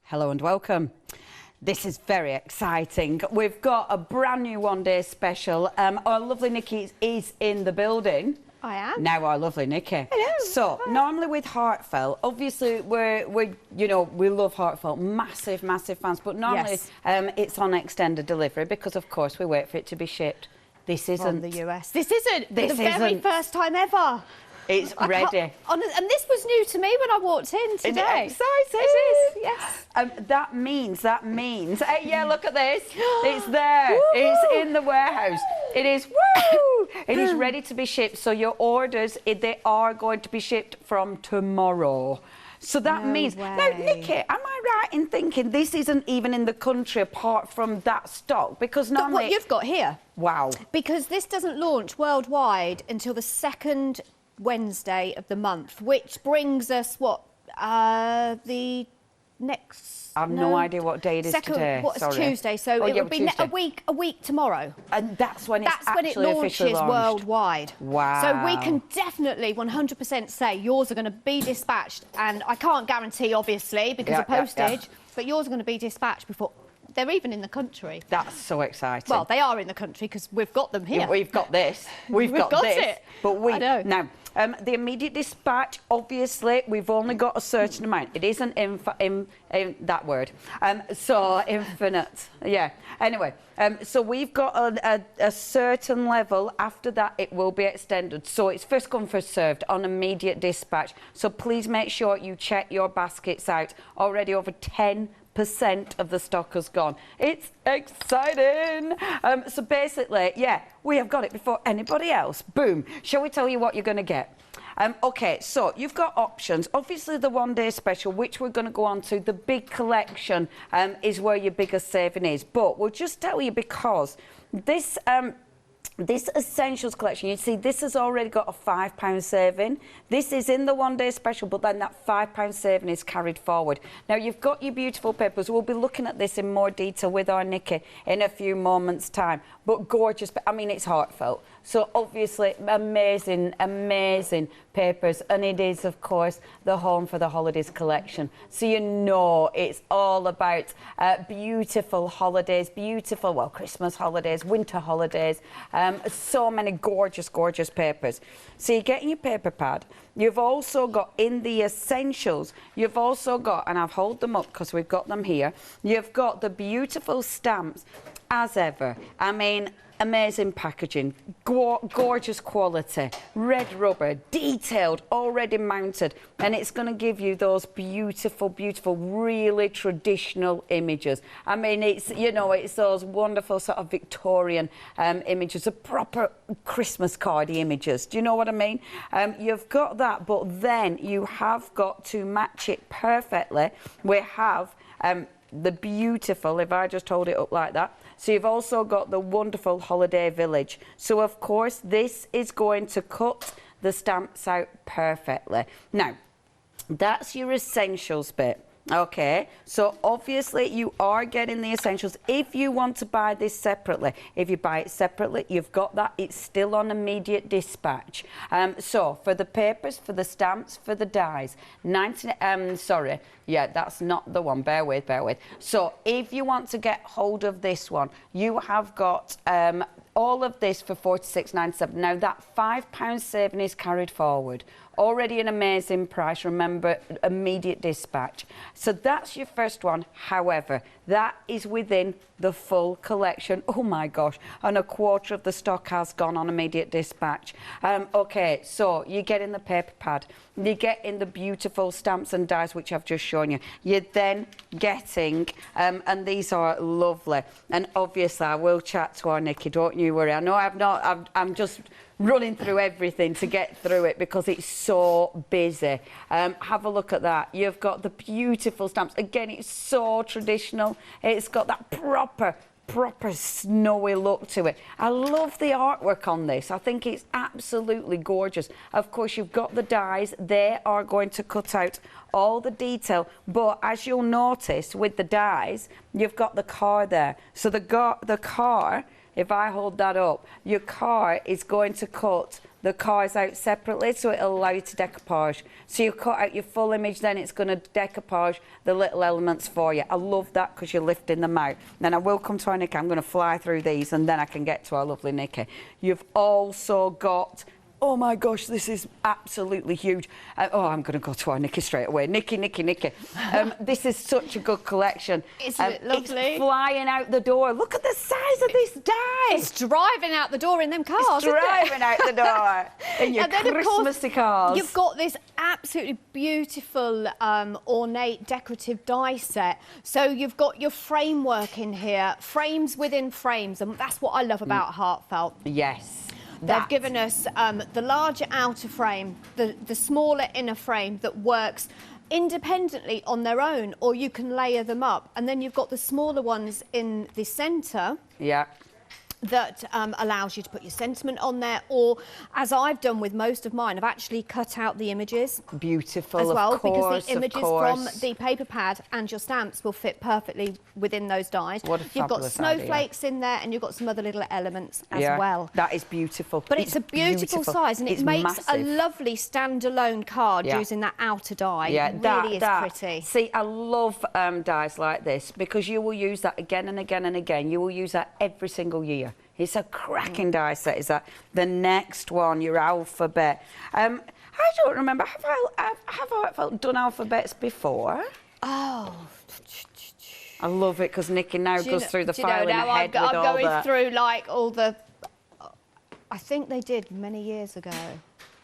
Hello and welcome. This is very exciting. We've got a brand new one-day special. Our lovely Nikki is in the building. I am. Now our lovely Nikki. Hello. So normally with Heartfelt, obviously we love Heartfelt, massive fans. But normally Yes. it's on extended delivery because of course we wait for it to be shipped. This isn't. From the US. This isn't. This For the very isn't. first time ever. It's ready. And this was new to me when I walked in today. Exciting. It is, yes. That means. Hey, yeah, look at this. It's there. It's in the warehouse. It is. Woo! It is ready to be shipped. So your orders, they are going to be shipped from tomorrow. So that means. way. Now, Nikki, am I right in thinking this isn't even in the country apart from that stock? Because Look normally. what you've got here. Wow. Because this doesn't launch worldwide until the second Wednesday of the month, which brings us what the next. I've no idea what day it is today. What's Sorry. Tuesday? So it would be Tuesday. a week tomorrow. And that's when That's when it officially launches launched. worldwide. Wow. So we can definitely 100% say yours are going to be dispatched, and I can't guarantee, obviously, because of postage, but yours are going to be dispatched before they're even in the country. That's so exciting. Well, they are in the country because we've got them here. Yeah, we've got this. We've got this. It. But I know. Now, the immediate dispatch, obviously, we've only got a certain amount. It isn't that word. So, infinite. Yeah. Anyway, so we've got a certain level. After that, it will be extended. So, it's first come, first served on immediate dispatch. So, please make sure you check your baskets out. Already over 10% of the stock has gone. It's exciting. So basically, yeah, we have got it before anybody else. Boom. Shall we tell you what you're going to get? Okay, so you've got options. Obviously, the one-day special, which we're going to go on to, the big collection is where your biggest saving is. But we'll just tell you because this Essentials collection, you see, this has already got a £5 saving. This is in the one-day special, but then that £5 saving is carried forward. Now, you've got your beautiful papers. We'll be looking at this in more detail with our Nikki in a few moments' time. But gorgeous. I mean, it's Heartfelt. So, obviously, amazing papers. And it is, of course, the home for the holidays collection. So, you know, it's all about beautiful holidays, well, Christmas holidays, winter holidays. So many gorgeous papers. So you're getting your paper pad. You've also got in the Essentials, you've also got, and I've held them up because we've got them here, you've got the beautiful stamps as ever. I mean, amazing packaging, gorgeous quality, red rubber, detailed, already mounted, and it's going to give you those beautiful, really traditional images. I mean, it's, you know, it's those wonderful sort of Victorian images, the proper Christmas cardy images. Do you know what I mean? You've got that, but then you have got to match it perfectly. We have the beautiful, if I just hold it up like that. So you've also got the wonderful Holiday Village. So, of course, this is going to cut the stamps out perfectly. Now, that's your Essentials bit. Okay, so obviously you are getting the Essentials. If you want to buy this separately, if you buy it separately, you've got that. It's still on immediate dispatch. So for the papers, for the stamps, for the dies, sorry, yeah, that's not the one. Bear with. So if you want to get hold of this one, you have got all of this for £46.97. Now that £5 saving is carried forward. Already an amazing price, remember, immediate dispatch. So that's your first one. However, that is within the full collection. Oh my gosh, and a quarter of the stock has gone on immediate dispatch. Okay, so you get in the paper pad, you get in the beautiful stamps and dies, which I've just shown you. You're then getting, and these are lovely, and obviously I will chat to our Nikki, don't you worry. I know I'm just running through everything to get through it because it's so busy. Have a look at that. You've got the beautiful stamps. Again, it's so traditional. It's got that proper snowy look to it. I love the artwork on this. I think it's absolutely gorgeous. Of course, you've got the dies. They are going to cut out all the detail, but as you'll notice with the dies, you've got the car there. So the car if I hold that up, your card is going to cut the cards out separately, so it'll allow you to decoupage. So you cut out your full image, then it's going to decoupage the little elements for you. I love that because you're lifting them out. Then I will come to our Nikki. I'm going to fly through these and then I can get to our lovely Nikki. You've also got, oh my gosh, this is absolutely huge. Oh, I'm going to go to our Nikki straight away. Nikki. This is such a good collection. Isn't it lovely? It's flying out the door. Look at the size of this die. It's driving out the door in them cars, It's driving out the door in your Christmassy cars. You've got this absolutely beautiful ornate decorative die set. So you've got your framework in here, frames within frames, and that's what I love about Heartfelt. Yes. They've given us the larger outer frame, the smaller inner frame that works independently on their own, or you can layer them up. And then you've got the smaller ones in the centre. Yeah. That allows you to put your sentiment on there, or as I've done with most of mine, I've actually cut out the images. Beautiful, as well, of course, because the images from the paper pad and your stamps will fit perfectly within those dies. What a You've got fabulous snowflakes idea. in there, and you've got some other little elements as well. That is beautiful. But it's a beautiful size, and it makes massive. a lovely standalone card using that outer die. Yeah, it really is pretty. See, I love dies like this because you will use that again and again and again. You will use that every single year. It's a cracking die set, is that? The next one, your alphabet. I don't remember, have I done alphabets before? Oh. I love it because Nikki now goes through the file in her head with all I'm going through like all the... I think they did many years ago.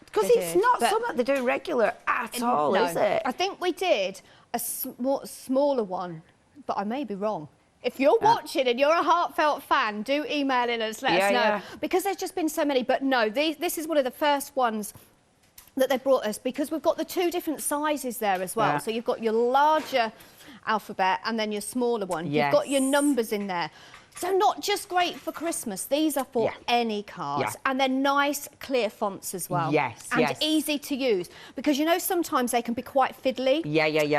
Because it's not something they do regular at all, is it? I think we did a smaller one, but I may be wrong. If you're watching and you're a Heartfelt fan, do email in and let us know. Because there's just been so many. But no, this is one of the first ones that they brought us because we've got the two different sizes there as well. So you've got your larger alphabet and then your smaller one. You've got your numbers in there. So not just great for Christmas, these are for any cards. And they're nice, clear fonts as well. And easy to use. Because, you know, sometimes they can be quite fiddly.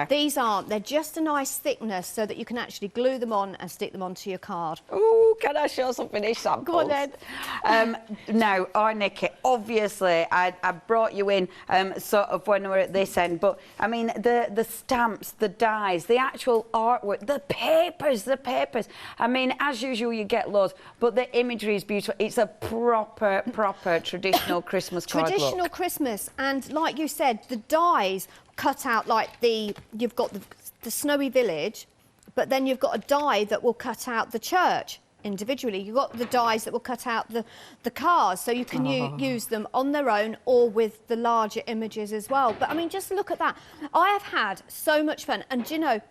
These aren't. They're just a nice thickness so that you can actually glue them on and stick them onto your card. Oh, can I show some finished samples? Go on then. Now, our Nikki, obviously, I brought you in sort of when we're at this end, but, I mean, the stamps, the dies, the actual artwork, the papers. I mean, as usual, you get loads, but the imagery is beautiful. It's a proper traditional Christmas card Traditional look. Christmas, and like you said, the dies cut out like you've got the snowy village, but then you've got a die that will cut out the church individually. You've got the dies that will cut out the cars, so you can use them on their own or with the larger images as well. But I mean, just look at that. I have had so much fun, and do you know,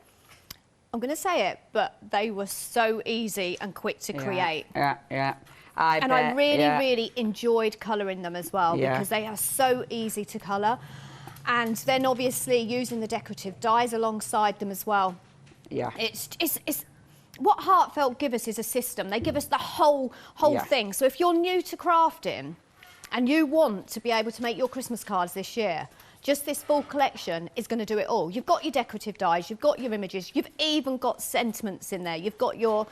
I'm going to say it, but they were so easy and quick to create. I really enjoyed colouring them as well because they are so easy to colour. And then obviously using the decorative dies alongside them as well. It's what Heartfelt give us is a system. They give us the whole thing. So if you're new to crafting and you want to be able to make your Christmas cards this year, just this full collection is going to do it all. You've got your decorative dies, you've got your images, you've even got sentiments in there, you've got your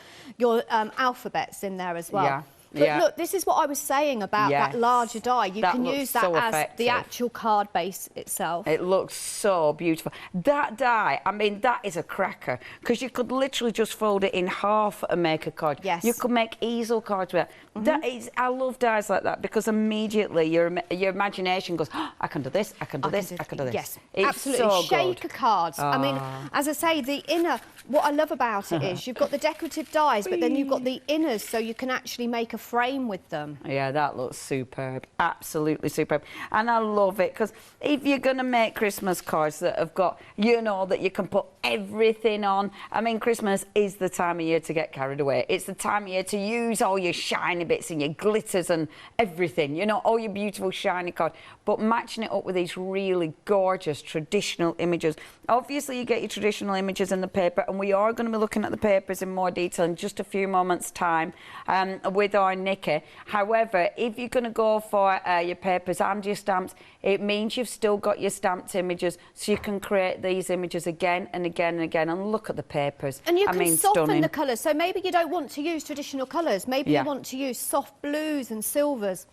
alphabets in there as well. But look, this is what I was saying about that larger die. You can use that as the actual card base itself. It looks so beautiful. That die, I mean, that is a cracker because you could literally just fold it in half and make a card. You could make easel cards with that. That is, I love dies like that because immediately your imagination goes, oh, I can do this, I can do this, I can do this. Yes, it's absolutely. So Shaker cards. I mean, as I say, the inner, what I love about it is you've got the decorative dies, but then you've got the inners, so you can actually make a frame with them. Yeah, that looks superb. Absolutely superb. And I love it because if you're going to make Christmas cards that have got, you know, that you can put everything on. I mean, Christmas is the time of year to get carried away. It's the time of year to use all your shiny bits and your glitters and everything, you know, all your beautiful shiny cards, but matching it up with these really gorgeous traditional images. Obviously, you get your traditional images in the paper, and we are going to be looking at the papers in more detail in just a few moments' time with our Nikki. However, if you're going to go for your papers and your stamps, it means you've still got your stamped images, so you can create these images again and again and again, and look at the papers. And you can soften stunning. the colours. So maybe you don't want to use traditional colours. Maybe you want to use soft blues and silvers.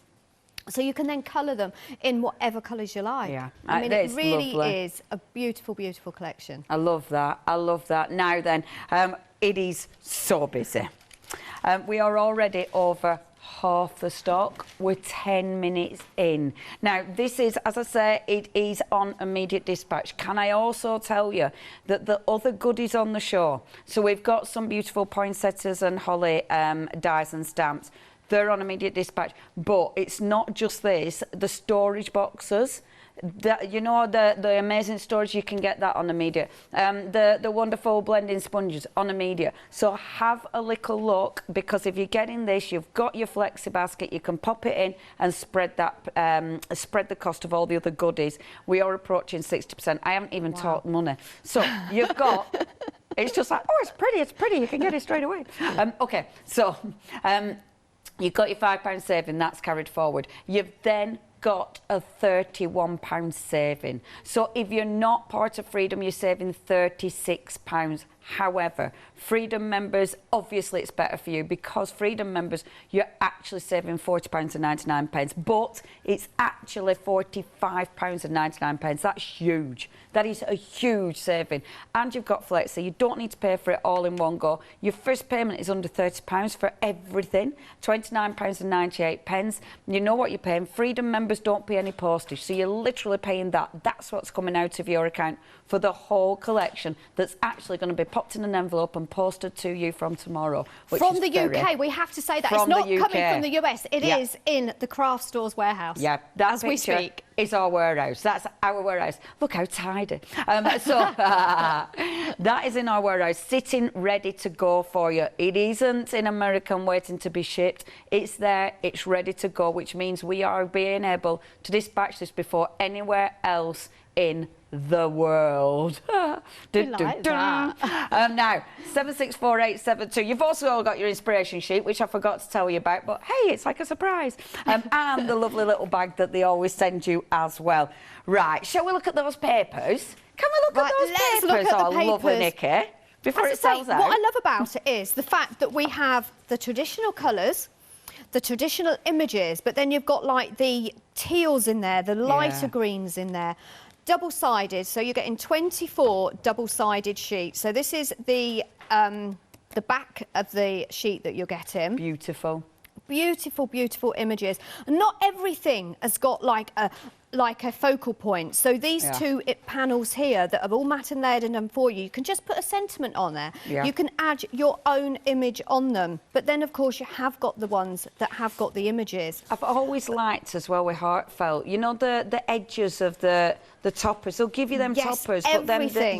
So you can then colour them in whatever colours you like. Yeah, I mean, it really is a beautiful, beautiful collection. I love that. I love that. Now then, it is so busy. We are already over half the stock. We're 10 minutes in. Now, this is, as I say, it is on immediate dispatch. Can I also tell you that the other goodies on the show, so we've got some beautiful poinsettias and holly dies and stamps. They're on immediate dispatch, but it's not just this. The storage boxes, you know, the amazing storage, you can get that on immediate. The wonderful blending sponges on immediate. So have a little look, because if you're getting this, you've got your flexi basket, you can pop it in and spread that, spread the cost of all the other goodies. We are approaching 60%. I haven't even talked money. So you've got, it's just like, oh, it's pretty, you can get it straight away. Okay, so you've got your £5 saving, that's carried forward. You've then got a £31 saving. So if you're not part of Freedom, you're saving £36. However, Freedom members, obviously it's better for you, because Freedom members, you're actually saving £40.99, but it's actually £45.99. That's huge. That is a huge saving. And you've got Flexi. You don't need to pay for it all in one go. Your first payment is under £30 for everything, £29.98. You know what you're paying. Freedom members don't pay any postage, so you're literally paying that. That's what's coming out of your account for the whole collection, that's actually going to be popped in an envelope and posted to you from tomorrow. From the UK, we have to say that. It's not coming from the US. It is in the craft store's warehouse. Yeah, that as we speak. It's our warehouse. That's our warehouse. Look how tidy. That is in our warehouse, sitting ready to go for you. It isn't in America and waiting to be shipped. It's there, it's ready to go, which means we are being able to dispatch this before anywhere else in the world. Like that. Now, 764872. You've also got your inspiration sheet, which I forgot to tell you about, but hey, it's like a surprise. And the lovely little bag that they always send you as well. Right, shall we look at those papers? Can we look at those papers? Look at the papers. Lovely Nikki, before it sells out. What I love about it is the fact that we have the traditional colours, the traditional images, but then you've got like the teals in there, the lighter greens in there. Double-sided, so you're getting 24 double-sided sheets. So this is the back of the sheet that you're getting. Beautiful. Beautiful, beautiful images. And not everything has got like a focal point. So these two panels here that are all matte and layered and done for you, you can just put a sentiment on there. Yeah. You can add your own image on them. But then, of course, you have got the ones that have got the images. I've always liked as well with Heartfelt, you know, the edges of the toppers. They'll give you them toppers, but then they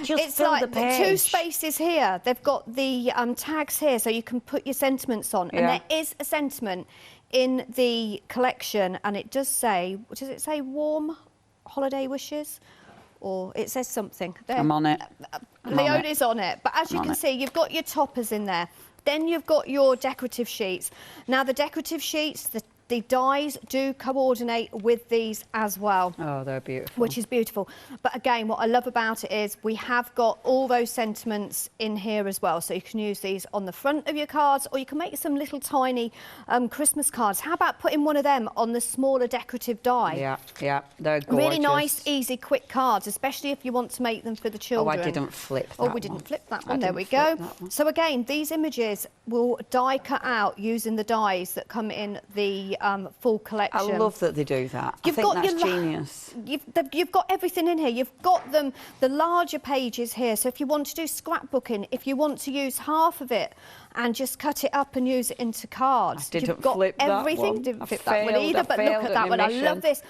just fill the page. The two spaces here. They've got the tags here, so you can put your sentiments on. And there is a sentiment in the collection, and it does say, what does it say? Warm holiday wishes, or it says something. There. I'm on it. Leona's on it. But as you can see, you've got your toppers in there. Then you've got your decorative sheets. Now the decorative sheets, the dies do coordinate with these as well. Oh, they're beautiful. Which is beautiful. But again, what I love about it is we have got all those sentiments in here as well. So you can use these on the front of your cards, or you can make some little tiny Christmas cards. How about putting one of them on the smaller decorative die? Yeah, yeah, they're gorgeous. Really nice, easy, quick cards, especially if you want to make them for the children. Oh, I didn't flip that one. Oh, we didn't flip that one. There we go. So again, these images will die cut out using the dies that come in the full collection. I love that they do that. I think that's genius. You've got everything in here. You've got them, the larger pages here. So if you want to do scrapbooking, if you want to use half of it and just cut it up and use it into cards. I didn't flip that one. Didn't flip that one either, but look at that one. I love this.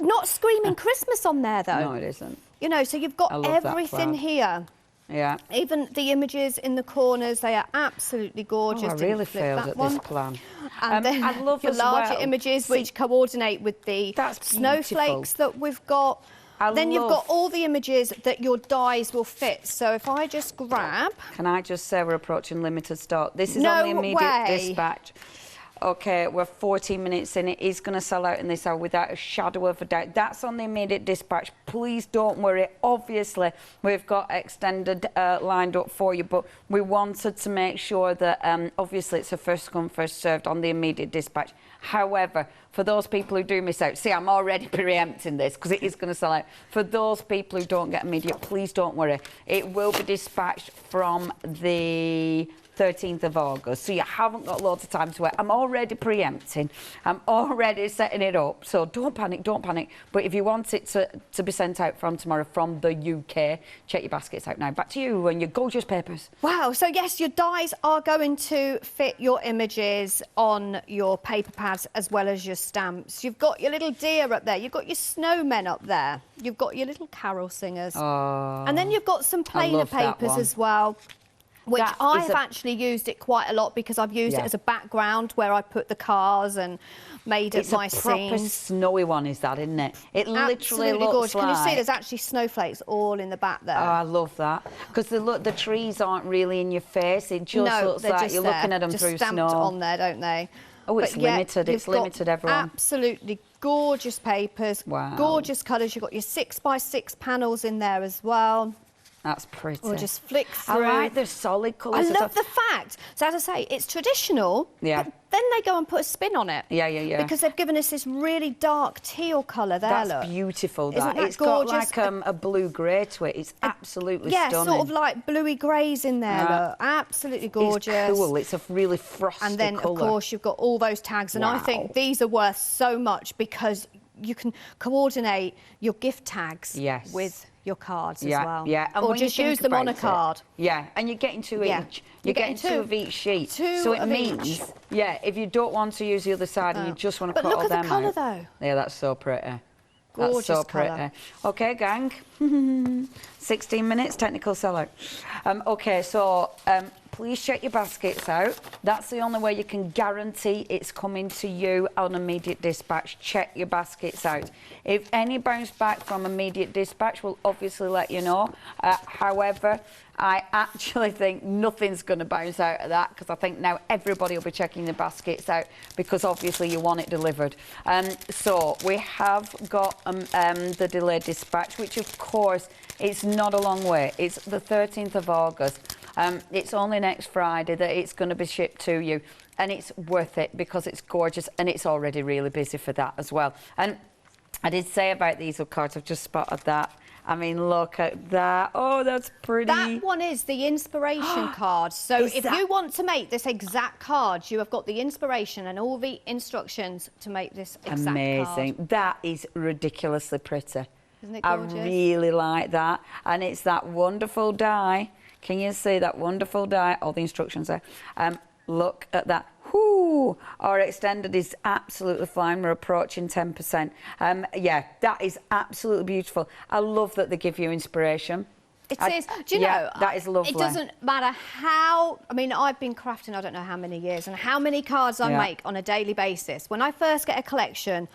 Not screaming Christmas on there, though. No, it isn't. You know, so you've got everything here. Yeah. Even the images in the corners, they are absolutely gorgeous. Oh, I really failed at this plan. And then I love the larger images which coordinate with the snowflakes that we've got. Then you've got all the images that your dies will fit. So if I just grab... Can I just say we're approaching limited stock? This is only immediate dispatch. Okay, we're 14 minutes in. It is going to sell out in this hour without a shadow of a doubt. That's on the immediate dispatch. Please don't worry. Obviously, we've got extended lined up for you, but we wanted to make sure that obviously it's a first come, first served on the immediate dispatch. However, for those people who do miss out, see, I'm already preempting this because it is going to sell out. For those people who don't get immediate, please don't worry. It will be dispatched from the 13th of August, so you haven't got loads of time to wait. I'm already preempting. I'm already setting it up, so don't panic, don't panic. But if you want it to be sent out from tomorrow from the UK, check your baskets out now. Back to you and your gorgeous papers. Wow, so yes, your dies are going to fit your images on your paper pads as well as your stamps. You've got your little deer up there, you've got your snowmen up there, you've got your little carol singers. Oh, and then you've got some plainer papers as well, which I've actually used it quite a lot because I've used it as a background where I put the cars and made it my scenes. It's a proper snowy one, is that, isn't it? It literally looks gorgeous. like... Can you see there's actually snowflakes all in the back there? Oh, I love that. Because the trees aren't really in your face. It just looks like you're looking at them through stamped snow. On there, don't they? Oh, it's limited. It's limited, everyone. Absolutely gorgeous papers. Wow. Gorgeous colours. You've got your 6x6 panels in there as well. That's pretty. Or just flick through. I like the solid colours. I love the fact. So as I say, it's traditional. Yeah. But then they go and put a spin on it. Yeah, yeah, yeah. Because they've given us this really dark teal colour there. That's beautiful. Isn't that it's gorgeous? got like a blue grey to it. It's absolutely stunning. stunning. Yeah, sort of like bluey greys in there. Look. Absolutely gorgeous. It's cool. It's a really frosty And then, colour. of course, you've got all those tags. And I think these are worth so much because you can coordinate your gift tags with your cards as well. Yeah, and or just use them on a card. Yeah, and you're getting two each. You're getting two of each sheet. So it means, if you don't want to use the other side and you just want to cut all them out. But look at the colour, though. Yeah, that's so pretty. Gorgeous That's so colour. pretty. OK, gang. 16 minutes, technical sellout. OK, so please check your baskets out. That's the only way you can guarantee it's coming to you on immediate dispatch. Check your baskets out. If any bounce back from immediate dispatch, we'll obviously let you know. However, I actually think nothing's going to bounce out of that because I think now everybody will be checking the baskets out because obviously you want it delivered. So we have got the delayed dispatch, which of course it's not a long way. It's the 13th of August. It's only next Friday that it's going to be shipped to you, and it's worth it because it's gorgeous and it's already really busy for that as well. And I did say about these cards, I've just spotted that. I mean, look at that. Oh, that's pretty. That one is the inspiration card. So if you want to make this exact card, you have got the inspiration and all the instructions to make this exact card. Amazing. That is ridiculously pretty. Isn't it gorgeous? I really like that. And it's that wonderful die. Can you see that wonderful die? All the instructions there. Look at that. Whoo! Our extended is absolutely fine. We're approaching 10%. Yeah, that is absolutely beautiful. I love that they give you inspiration. It is. Do you know? That is lovely. It doesn't matter how... I mean, I've been crafting I don't know how many years and how many cards I make on a daily basis. When I first get a collection,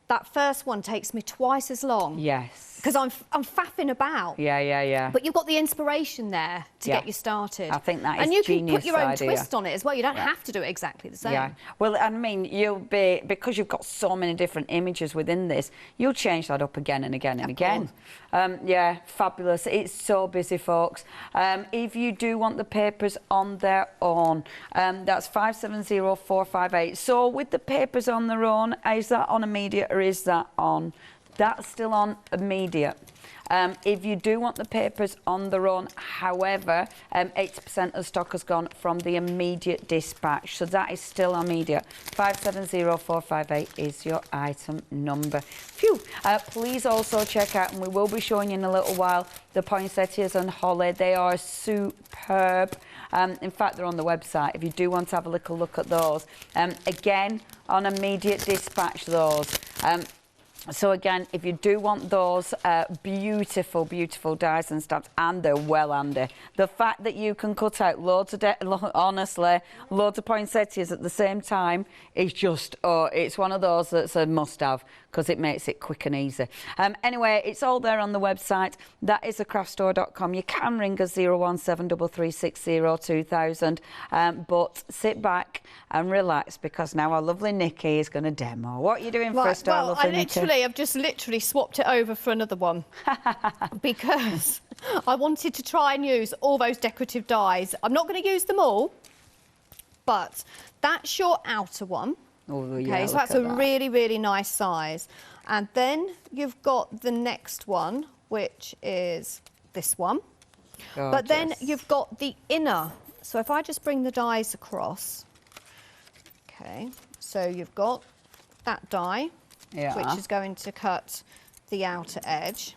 that first one takes me twice as long. Yes. Because I'm faffing about. Yeah, yeah, yeah. But you've got the inspiration there to get you started. I think that is and you genius can put your own idea. Twist on it as well. You don't have to do it exactly the same. Yeah. Well, I mean, you'll be, because you've got so many different images within this, you'll change that up again and again and again. Yeah, fabulous. It's so busy, folks. If you do want the papers on their own, that's 570458. So with the papers on their own, is that on immediate or is that on? That's still on immediate. If you do want the papers on their own, however, 80% of stock has gone from the immediate dispatch. So that is still immediate. 570458 is your item number. Phew. Please also check out, and we will be showing you in a little while, the Poinsettias and Holly. They are superb. In fact, they're on the website if you do want to have a little look at those. Again, on immediate dispatch, those. So again, if you do want those beautiful, beautiful dies and stamps, and they're well handy. The fact that you can cut out loads of, honestly, loads of poinsettias at the same time is just, oh, it's one of those that's a must-have because it makes it quick and easy. Anyway, it's all there on the website. That is thecraftstore.com. You can ring us 01733602000, but sit back and relax because now our lovely Nikki is going to demo. What are you doing first, our lovely Nikki? I've just literally swapped it over for another one because I wanted to try and use all those decorative dies. I'm not going to use them all, but that's your outer one. Oh, okay, yeah, so that's a really, really nice size. And then you've got the next one, which is this one. Gorgeous. But then you've got the inner. So if I just bring the dies across, okay, so you've got that die, which is going to cut the outer edge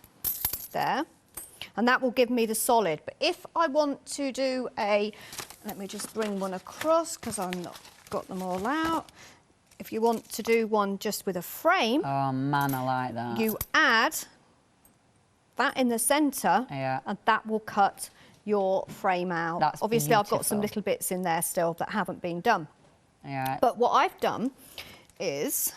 there. And that will give me the solid. But if I want to do a, let me just bring one across because I've not got them all out. If you want to do one just with a frame, oh man, I like that. You add that in the centre, and that will cut your frame out. That's obviously beautiful. I've got some little bits in there still that haven't been done. Yeah. But what I've done is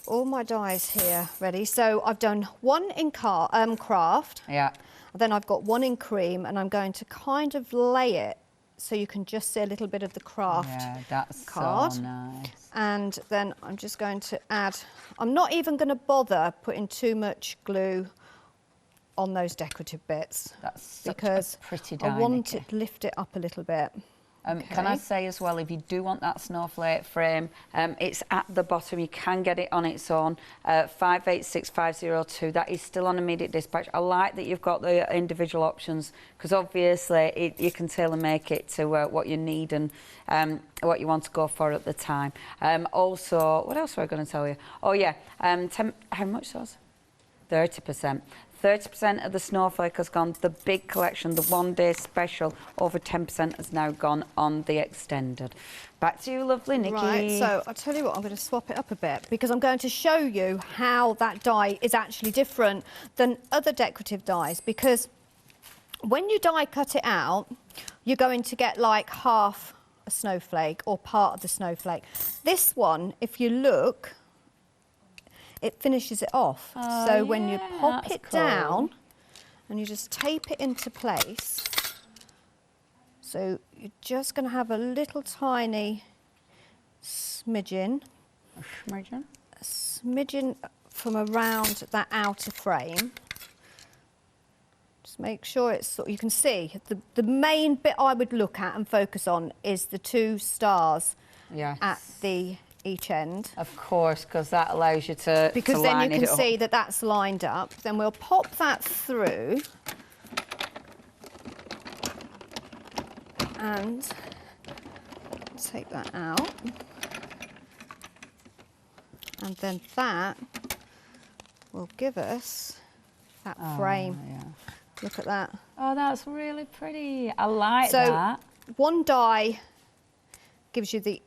got all my dies here ready. So I've done one in craft. Yeah. Then I've got one in cream, and I'm going to kind of lay it so you can just see a little bit of the craft card. So nice. And then I'm just going to add, I'm not even going to bother putting too much glue on those decorative bits. That's because a pretty die, I want Nikki. it to lift it up a little bit. Can I say as well, if you do want that snowflake frame, it's at the bottom. You can get it on its own, 586502. That is still on immediate dispatch. I like that you've got the individual options because obviously you can tailor make it to what you need and what you want to go for at the time. Also, what else were I going to tell you? Oh yeah, how much was? 30%. 30% of the snowflake has gone. The big collection, the one-day special, over 10% has now gone on the extended. Back to you, lovely Nikki. Right, so I'll tell you what, I'm going to swap it up a bit because I'm going to show you how that die is actually different than other decorative dies, because when you die cut it out, you're going to get like half a snowflake or part of the snowflake. This one, if you look, it finishes it off. Oh, so when you pop it cool. down and you just tape it into place, so you're just going to have a little tiny smidgen. A smidgen? A smidgen from around that outer frame. Just make sure it's, you can see, the main bit I would look at and focus on is the two stars at the each end. Of course, because that allows you to because then line you can it up. see that that's lined up. Then we'll pop that through and take that out. And then that will give us that frame. Yeah. Look at that. Oh, that's really pretty. I like that. So one die gives you the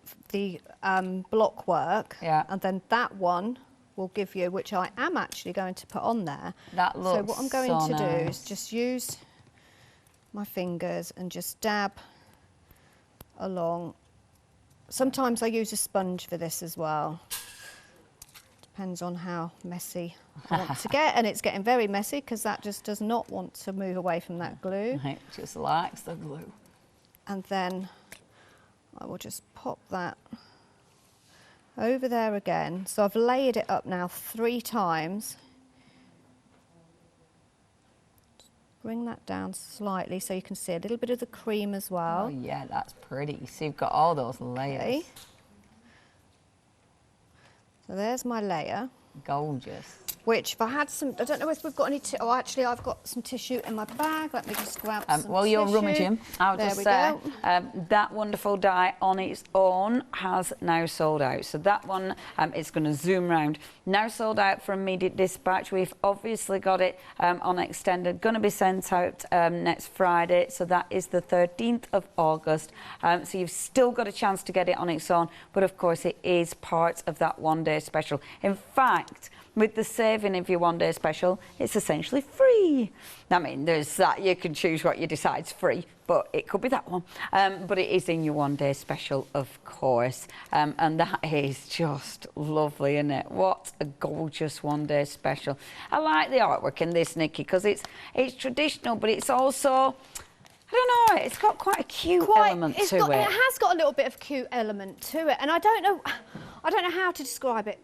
block work, and then that one will give you, which I am actually going to put on there. That looks so what I'm going to nice. do is just use my fingers and just dab along. Sometimes I use a sponge for this as well. Depends on how messy I want to get, and it's getting very messy because that just does not want to move away from that glue. It just likes the glue. And then I will just pop that over there again. So I've layered it up now 3 times. Just bring that down slightly so you can see a little bit of the cream as well. Oh yeah, that's pretty. So you've got all those layers. Okay. So there's my layer. Gorgeous. which if I had some, I don't know if we've got any, oh actually I've got some tissue in my bag, let me just grab some while you're tissue. rummaging, I'll just say that wonderful die on its own has now sold out. So that one is going to zoom round. Now sold out for immediate dispatch. We've obviously got it on extended, going to be sent out next Friday, so that is the 13th of August. So you've still got a chance to get it on its own, but of course it is part of that one-day special. In fact, with the saving of your one-day special, it's essentially free. I mean, there's that, you can choose what you decide's free, but it could be that one. But it is in your one-day special, of course. And that is just lovely, isn't it? What a gorgeous one-day special. I like the artwork in this, Nikki, because it's traditional, but it's also, I don't know, it's got quite a cute element to it. It has got a little bit of cute element to it, and I don't know how to describe it.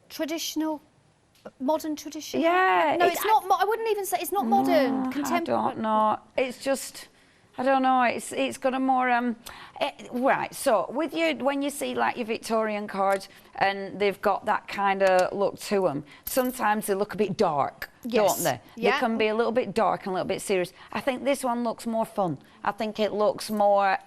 Traditional, modern tradition. Yeah. No, it's not. I wouldn't even say it's not modern. No, Contemporary. I don't know. It's just, I don't know. It's got a more right. So with you, when you see like your Victorian cards and they've got that kind of look to them, sometimes they look a bit dark, don't they? Yeah. They can be a little bit dark and a little bit serious. I think this one looks more fun. I think it looks more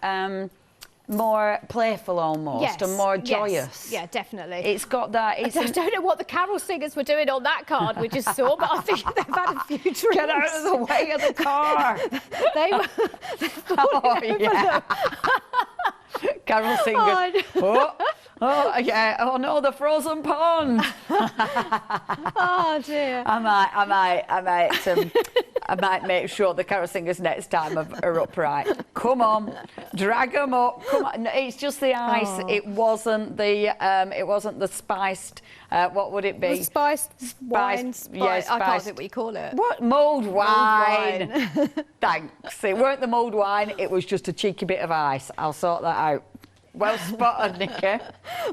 playful almost, and more joyous. Yeah, definitely. It's got that. I don't know what the carol singers were doing on that card we just saw, but I think they've had a few drinks. Get out of the way of the car. They were. Oh yeah. Carol singers. Oh yeah. Oh no, the frozen pond. Oh dear. I might make sure the carol singers next time are upright. Come on, drag them up. Come on. No, it's just the ice. Oh. It wasn't the spiced. What would it be? The spiced wine. Yeah, I can't think what you call it. What? Mulled wine. Thanks. It weren't the mulled wine. It was just a cheeky bit of ice. I'll sort that out. Well spotted, Nikki.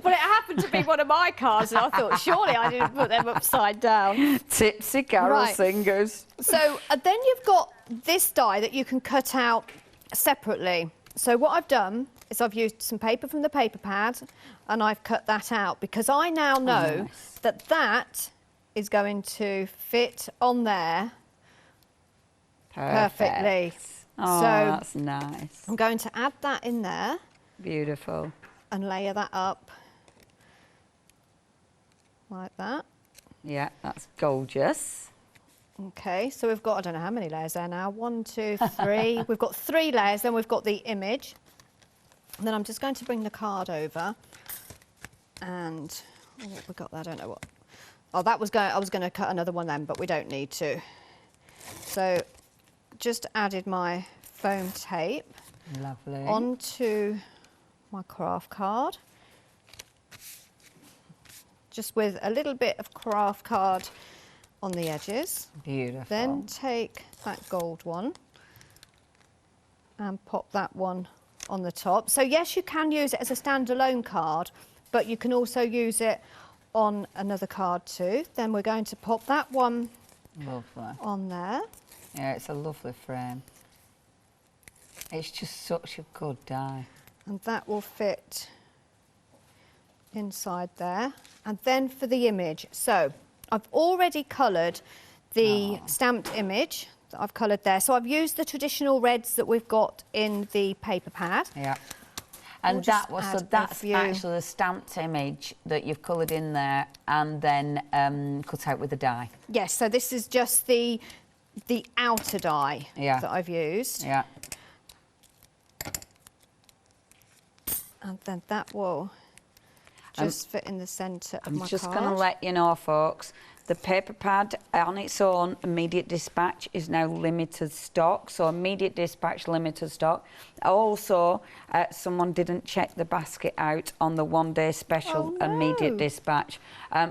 Well, it happened to be one of my cards, and I thought, surely I didn't put them upside down. Tipsy carol singers. So then you've got this die that you can cut out separately. So what I've done is I've used some paper from the paper pad, and I've cut that out because I now know that that is going to fit on there perfectly. Oh, so that's nice. I'm going to add that in there. Beautiful. And layer that up like that. Yeah, that's gorgeous. Okay, so we've got, I don't know how many layers there now. 1, 2, 3. We've got 3 layers, then we've got the image. And then I'm just going to bring the card over. And what have we got there? I don't know what. Oh, I was going to cut another one then, but we don't need to. So just added my foam tape. Lovely. Onto my craft card, just with a little bit of craft card on the edges. Beautiful. Then take that gold one and pop that one on the top. So yes, you can use it as a standalone card, but you can also use it on another card too. Then we're going to pop that one on there. Yeah, it's a lovely frame. It's just such a good die. And that will fit inside there. And then for the image, so I've already coloured the stamped image that I've coloured there. So I've used the traditional reds that we've got in the paper pad. Yeah. And that's actually the stamped image that you've coloured in there and then cut out with the die. Yes, so this is just the outer die that I've used. Yeah. And then that will just fit in the centre of my card. I'm just going to let you know, folks, the paper pad on its own, immediate dispatch, is now limited stock. So immediate dispatch, limited stock. Also, someone didn't check the basket out on the one-day special immediate dispatch.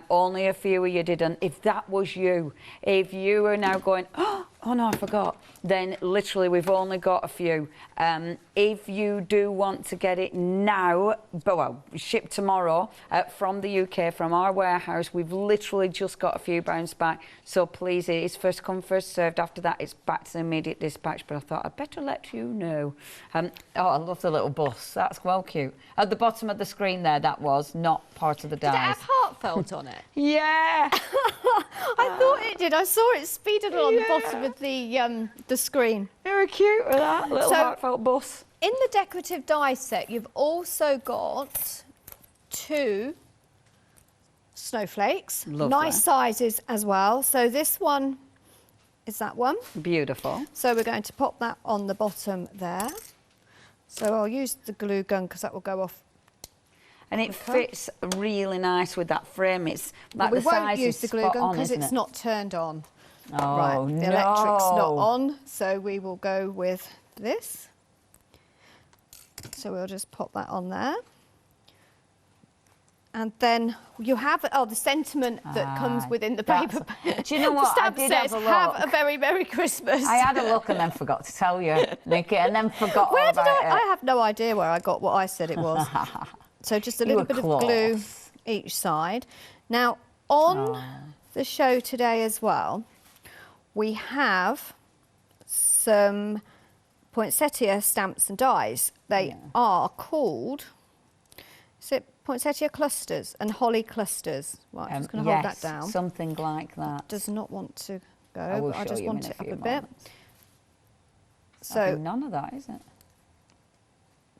Only a few of you didn't. If that was you, if you are now going, oh no, I forgot, then literally we've only got a few. If you do want to get it now, well, shipped tomorrow from the UK, from our warehouse, we've literally just got a few bounce back. So please, it is first come, first served. After that, it's back to the immediate dispatch. But I thought I'd better let you know. Oh, I love the little bus. That's well cute. At the bottom of the screen there, that was not part of the dies. Did it have heartfelt on it? Yeah. I thought it did. I saw it speeded on the bottom of the screen. Very cute with that little heartfelt bus. In the decorative die set, you've also got 2 snowflakes. Lovely. Nice sizes as well. So this one is that one. Beautiful. So we're going to pop that on the bottom there. So I'll use the glue gun because that will go off. And it fits really nice with that frame. It's like we the size won't use is the glue spot gun on, because isn't it's it? not turned on. Oh, right, no. the electric's not on, so we will go with this. So we'll just pop that on there. And then you have, the sentiment that comes within the paper. Do you know what? The stamp I did says, have a look. have a very Merry Christmas. I had a look and then forgot to tell you, Nikki, and then forgot all about it. I have no idea where I got what I said it was. So just a little bit of glue each side. Now, on the show today as well, we have some poinsettia stamps and dies. They are called, is it Poinsettia Clusters and Holly Clusters? Right, I'm just going to hold that down. Something like that. Does not want to go, I but I just want it up a bit. So none of that, is it?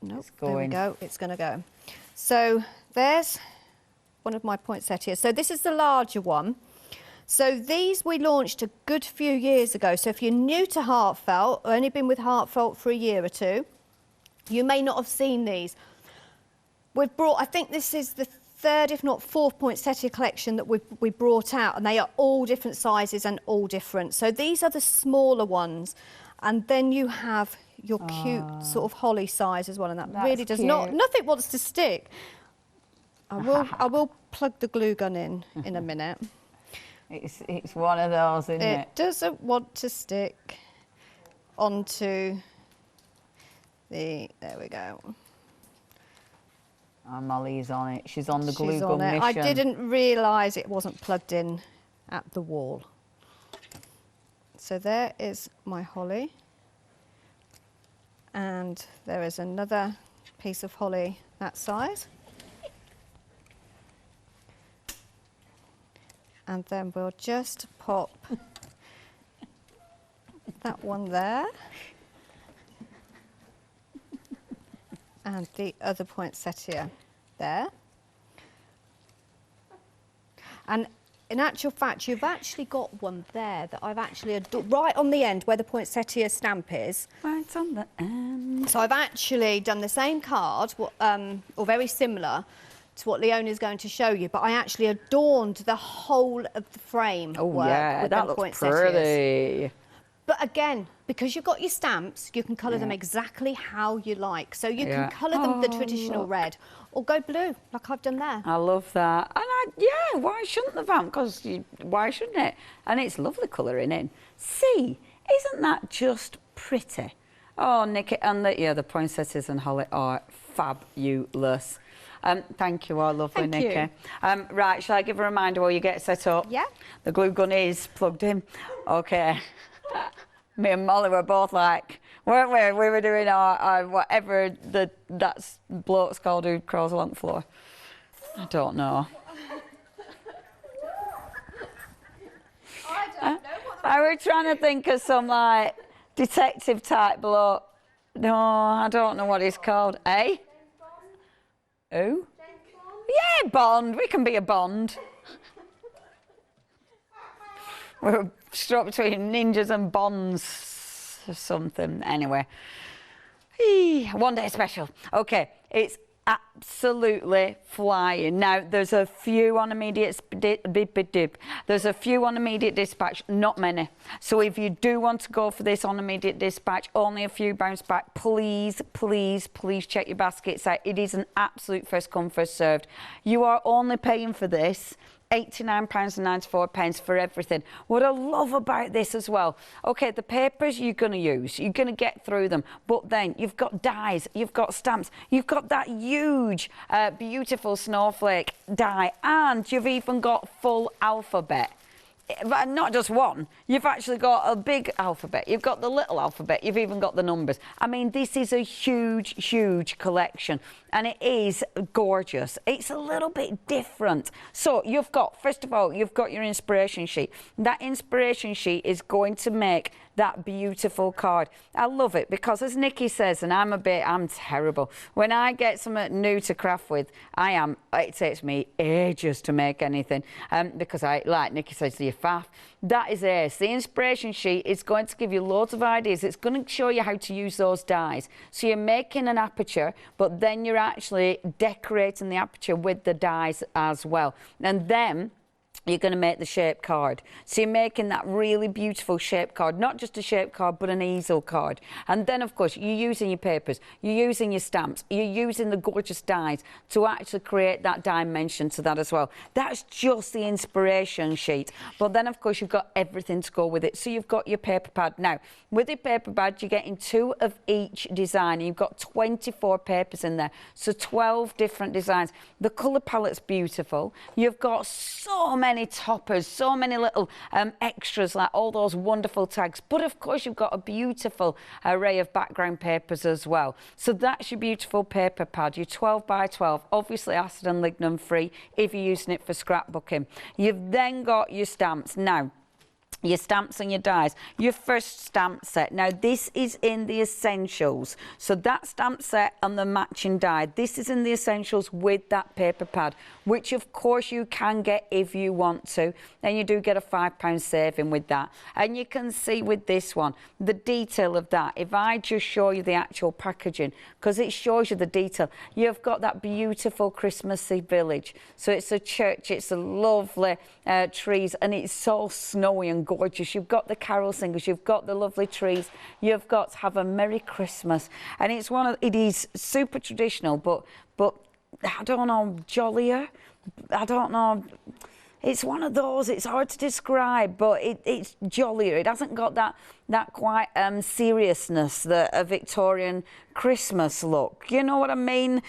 Nope, there we go, it's going to go. So there's one of my poinsettias. So this is the larger one. So these we launched a good few years ago. So if you're new to Heartfelt, or only been with Heartfelt for a year or two, you may not have seen these. We've brought, I think this is the 3rd, if not 4th poinsettia collection that we brought out, and they are all different sizes and all different. So these are the smaller ones, and then you have your cute sort of holly size as well, and that really does not, nothing wants to stick. I will plug the glue gun in a minute. It's one of those, isn't it? It doesn't want to stick onto the, there we go. Oh, Molly's on it. She's on the glue gun mission. I didn't realise it wasn't plugged in at the wall. So there is my holly. And there is another piece of holly that size. And then we'll just pop that one there. And the other poinsettia there. And in actual fact, you've actually got one there that I've actually, right on the end where the poinsettia stamp is. Right on the end. So I've actually done the same card, or very similar to what Leona's going to show you, but I actually adorned the whole of the frame. Oh yeah, that looks pretty. But again, because you've got your stamps, you can colour them exactly how you like. So you can colour them the traditional red, or go blue, like I've done there. I love that. And why shouldn't the vamp? Because why shouldn't it? And it's lovely colouring in. See, isn't that just pretty? Oh, Nikki, and the poinsettias and holly are fabulous. Thank you, our lovely Nikki. Right, shall I give a reminder while you get set up? Yeah. The glue gun is plugged in. Okay. Me and Molly were both like, weren't we? We were doing our whatever that bloke's called who crawls along the floor. I don't know. I don't know what I were trying to think of some like detective type bloke. No, I don't know what he's called. Eh? Who? Yeah, Bond. We can be a Bond. We're stuck between ninjas and bonds or something. Anyway. One day special. Okay, it's absolutely flying. Now, there's a few on immediate dispatch, not many. So if you do want to go for this on immediate dispatch, only a few bounce back. Please, please, please check your baskets out. It is an absolute first come, first served. You are only paying for this £89.94 for everything. What I love about this as well, okay, the papers you're going to use, you're going to get through them, but then you've got dies, you've got stamps, you've got that huge, beautiful snowflake die, and you've even got full alphabet. but not just one. You've actually got a big alphabet. You've got the little alphabet. You've even got the numbers. I mean, this is a huge, huge collection, and it is gorgeous. It's a little bit different. So you've got, first of all, you've got your inspiration sheet. That inspiration sheet is going to make that beautiful card. I love it because, as Nikki says, and I'm terrible. When I get something new to craft with, it takes me ages to make anything because like Nikki says, the faff, that is ace. The inspiration sheet is going to give you loads of ideas. It's going to show you how to use those dies. So you're making an aperture, but then you're actually decorating the aperture with the dies as well. And then you're going to make the shape card. So you're making that really beautiful shape card, not just a shape card, but an easel card. And then, of course, you're using your papers, you're using your stamps, you're using the gorgeous dies to actually create that dimension to that as well. That's just the inspiration sheet. But then, of course, you've got everything to go with it. So you've got your paper pad. Now, with your paper pad, you're getting 2 of each design. You've got 24 papers in there, so 12 different designs. The colour palette's beautiful. You've got so many toppers, so many little extras, like all those wonderful tags. But of course, you've got a beautiful array of background papers as well. So that's your beautiful paper pad, your 12 by 12, obviously acid and lignin free if you're using it for scrapbooking. You've then got your stamps. Now, your stamps and your dies, your first stamp set. Now, this is in the essentials. So that stamp set and the matching die, this is in the essentials with that paper pad, which of course you can get if you want to. And you do get a £5 saving with that. And you can see with this one, the detail of that. If I just show you the actual packaging, because it shows you the detail, you've got that beautiful Christmassy village. So it's a church, it's a lovely trees, and it's so snowy and gorgeous. You've got the carol singers, you've got the lovely trees, you've got to have a Merry Christmas. And it's it is super traditional, but I don't know, jollier. I don't know. It's one of those, it's hard to describe, but it's jollier. It hasn't got that quite seriousness, a Victorian Christmas look. You know what I mean?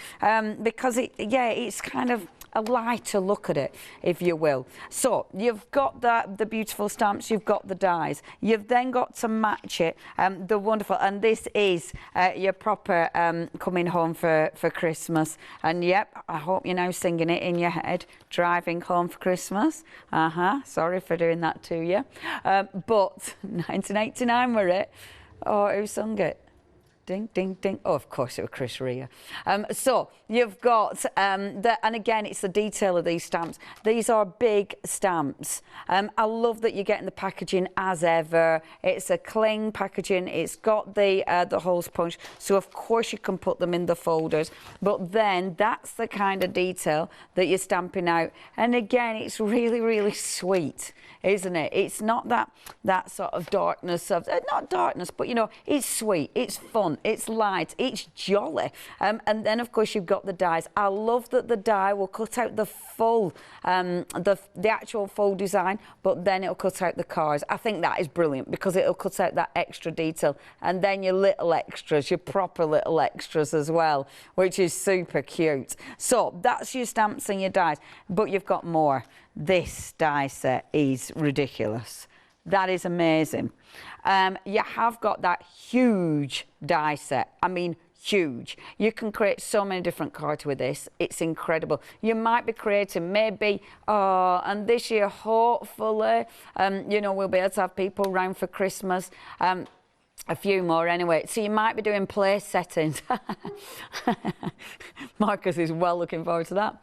Because it's kind of a lighter look at it, if you will. So you've got the beautiful stamps, you've got the dies, you've then got to match it, the wonderful, and this is your proper coming home for Christmas. And yep, I hope you're now singing it in your head, driving home for Christmas. Sorry for doing that to you. But 1989 were it. Oh, who sung it? Ding, ding, ding. Oh, of course, it was Chris Rea. So you've got, and again, it's the detail of these stamps. These are big stamps. I love that you're getting the packaging as ever. It's a cling packaging. It's got the holes punched. So, of course, you can put them in the folders. But then that's the kind of detail that you're stamping out. And again, it's really, really sweet, isn't it? It's not that sort of darkness of, not darkness, but, you know, it's sweet, it's fun. It's light, it's jolly. And then, of course, you've got the dies. I love that the die will cut out the full, the actual full design, but then it'll cut out the cards. I think that is brilliant because it'll cut out that extra detail. And then your little extras, your proper little extras as well, which is super cute. So that's your stamps and your dies, but you've got more. This die set is ridiculous. That is amazing. You have got that huge die set. I mean, huge. You can create so many different cards with this. It's incredible. You might be creating maybe, and this year, hopefully, you know, we'll be able to have people around for Christmas. A few more anyway. So you might be doing place settings. Marcus is well looking forward to that.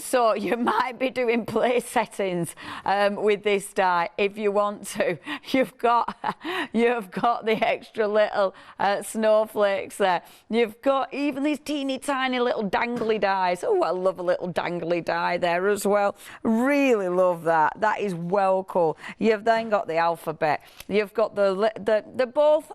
So you might be doing place settings with this die if you want to. You've got the extra little snowflakes there. You've got even these teeny tiny little dangly dies. Oh, I love a little dangly die there as well. Really love that. That is well cool. You've then got the alphabet. You've got the both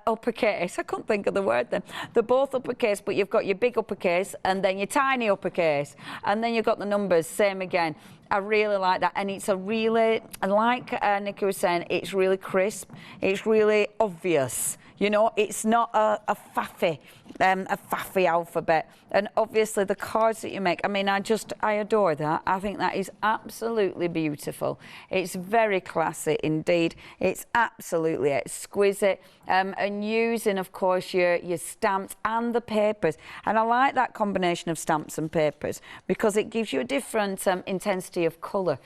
uppercase. I couldn't think of the word then. They're both uppercase, but you've got your big uppercase and then your tiny uppercase. And then you've got the numbers, same again. I really like that, and it's a really, like Nikki was saying, it's really crisp, it's really obvious. You know, it's not a faffy alphabet. And obviously the cards that you make, I mean, I adore that. I think that is absolutely beautiful. It's very classy indeed. It's absolutely exquisite. And using, of course, your stamps and the papers. And I like that combination of stamps and papers because it gives you a different intensity of colour.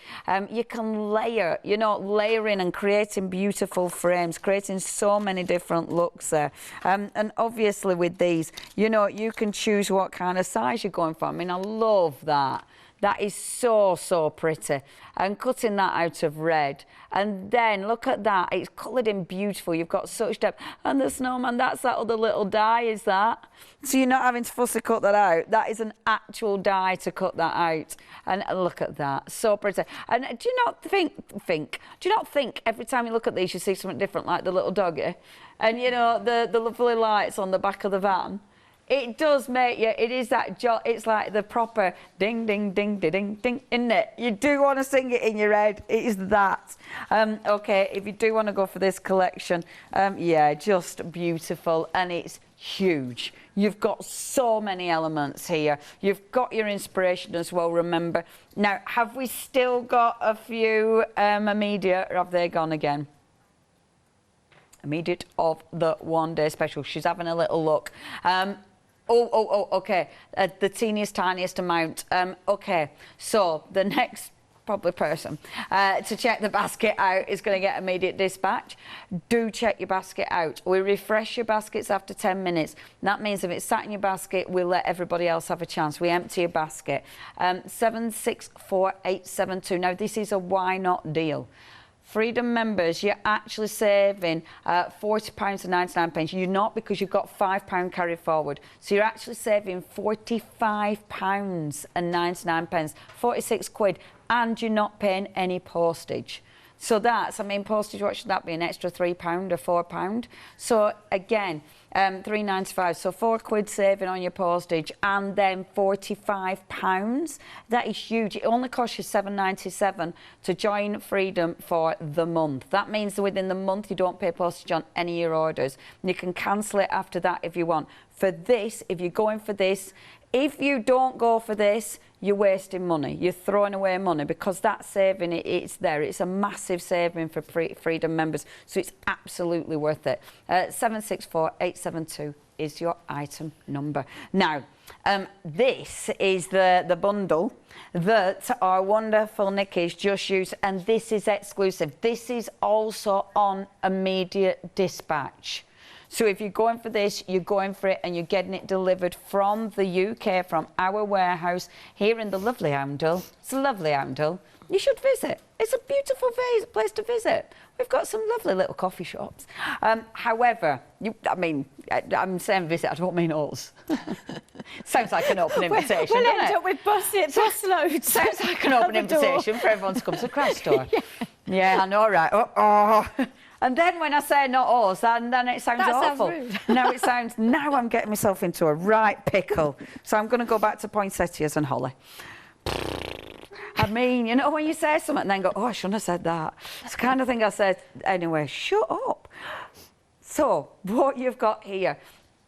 You can layer, you know, layering and creating beautiful frames, creating so many different looks there. And obviously with these, you know, you can choose what kind of size you're going for. I mean, I love that. That is so, so pretty. And cutting that out of red. And then look at that. It's coloured in beautiful. You've got such depth. And the snowman, that's that other little die, is that? So you're not having to fussy cut that out. That is an actual die to cut that out. And look at that. So pretty. And do you not think every time you look at these, you see something different, like the little doggy? And, you know, the lovely lights on the back of the van? It does make you, it is that, it's like the proper ding, ding, ding, ding, ding, ding, isn't it? You do want to sing it in your head. It is that. Okay, if you do want to go for this collection, yeah, just beautiful. And it's huge. You've got so many elements here. You've got your inspiration as well, remember. Now, have we still got a few immediate, or have they gone again? Immediate of the one-day special. She's having a little look. Okay. The teeniest, tiniest amount. Okay, so the next probably person to check the basket out is going to get immediate dispatch. Do check your basket out. We refresh your baskets after 10 minutes. That means if it's sat in your basket, we'll let everybody else have a chance. We empty your basket. 764872. Now, this is a why not deal. Freedom members, you're actually saving £40.99. You're not, because you've got £5 carried forward. So you're actually saving £45.99, 46 quid, and you're not paying any postage. So that's, I mean, postage, what should that be, an extra £3 or £4? So again, £3.95, so £4 saving on your postage, and then £45. That is huge. It only costs you £7.97 to join Freedom for the month. That means that within the month you don't pay postage on any of your orders. You can cancel it after that if you want. For this, if you're going for this, if you don't go for this, you're wasting money. You're throwing away money, because that saving, it's there. It's a massive saving for Freedom members, so it's absolutely worth it. 764872 is your item number. Now, this is the bundle that our wonderful Nikki's just used, and this is exclusive. This is also on immediate dispatch. So if you're going for this, you're going for it, and you're getting it delivered from the UK, from our warehouse here in the lovely Oundle. It's a lovely Oundle. You should visit. It's a beautiful place to visit. We've got some lovely little coffee shops. However, I'm saying visit, I don't mean us. Sounds like an open invitation, we'll doesn't end it? up with bus loads. Sounds like an open invitation for everyone to come to Crash Store. Yeah, I know, right? Oh. And then when I say not us, then it sounds awful. Sounds rude. Now I'm getting myself into a right pickle. So I'm going to go back to Poinsettias and Holly. I mean, you know, when you say something and then go, oh, I shouldn't have said that. It's the kind of thing I said. Anyway, shut up. So what you've got here,